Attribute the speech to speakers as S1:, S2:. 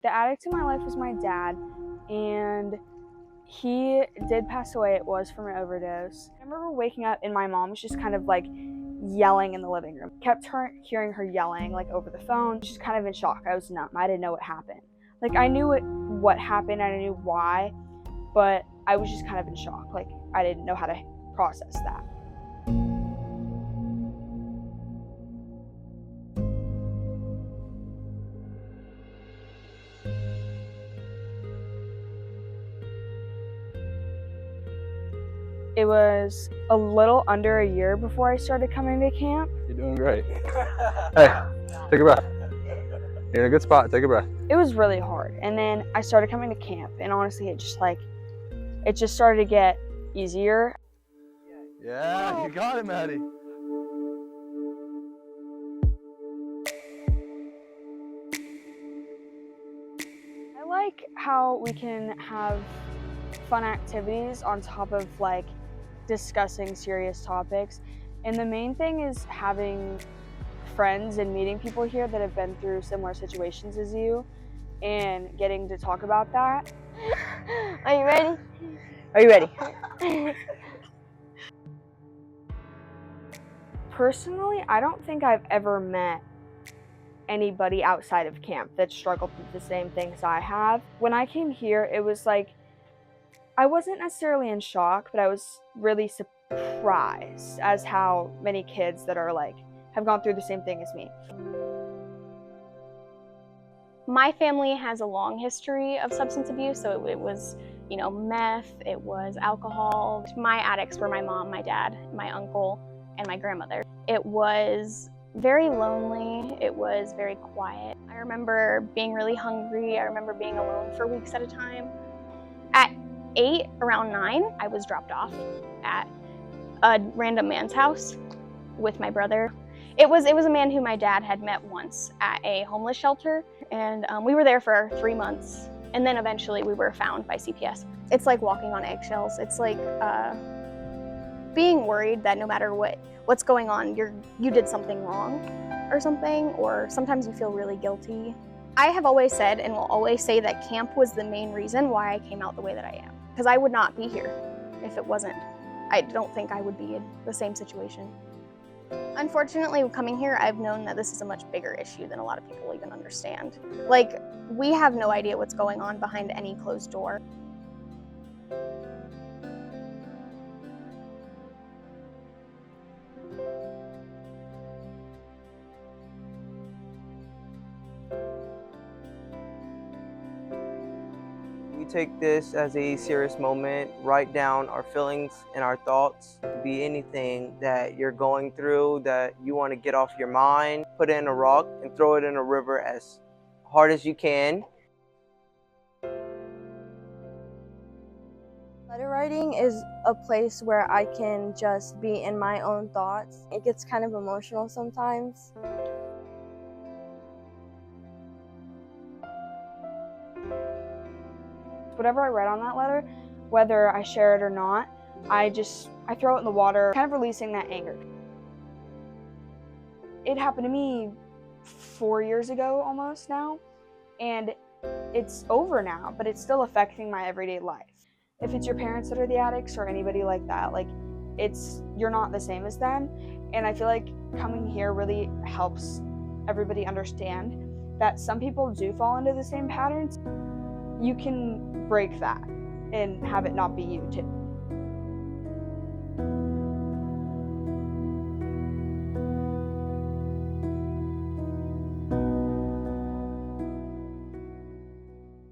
S1: The addict in my life was my dad, and he did pass away. It was from an overdose. I remember waking up and my mom was just kind of like yelling in the living room. Kept hearing her yelling like over the phone. Just kind of in shock. I was numb. I didn't know what happened. Like I knew what happened and I knew why, but I was just kind of in shock. Like I didn't know how to process that. It was a little under a year before I started coming to camp.
S2: You're doing great. Hey, take a breath. You're in a good spot. Take a breath.
S1: It was really hard. And then I started coming to camp, and honestly, it just started to get easier.
S2: Yeah, you got it, Maddie.
S1: I like how we can have fun activities on top of like discussing serious topics. And the main thing is having friends and meeting people here that have been through similar situations as you and getting to talk about that.
S3: Are you ready? Are you ready?
S1: Personally, I don't think I've ever met anybody outside of camp that struggled with the same things I have. When I came here, it was like, I wasn't necessarily in shock, but I was really surprised as how many kids that are like, have gone through the same thing as me.
S3: My family has a long history of substance abuse, so it was, meth, it was alcohol. My addicts were my mom, my dad, my uncle, and my grandmother. It was very lonely, it was very quiet. I remember being really hungry, I remember being alone for weeks at a time. At 8, around 9, I was dropped off at a random man's house with my brother. It was a man who my dad had met once at a homeless shelter, and we were there for 3 months, and then eventually we were found by CPS. It's like walking on eggshells. It's like being worried that no matter what's going on, you did something wrong or something, or sometimes you feel really guilty. I have always said and will always say that camp was the main reason why I came out the way that I am, because I would not be here if it wasn't. I don't think I would be in the same situation. Unfortunately, coming here, I've known that this is a much bigger issue than a lot of people even understand. Like, we have no idea what's going on behind any closed door.
S4: We take this as a serious moment, write down our feelings and our thoughts. Be anything that you're going through that you want to get off your mind, put it in a rock and throw it in a river as hard as you can.
S5: Letter writing is a place where I can just be in my own thoughts. It gets kind of emotional sometimes.
S1: Whatever I write on that letter, whether I share it or not, I throw it in the water, kind of releasing that anger. It happened to me 4 years ago almost now, and it's over now, but it's still affecting my everyday life. If it's your parents that are the addicts or anybody like that, you're not the same as them. And I feel like coming here really helps everybody understand that some people do fall into the same patterns. You can break that and have it not be you too.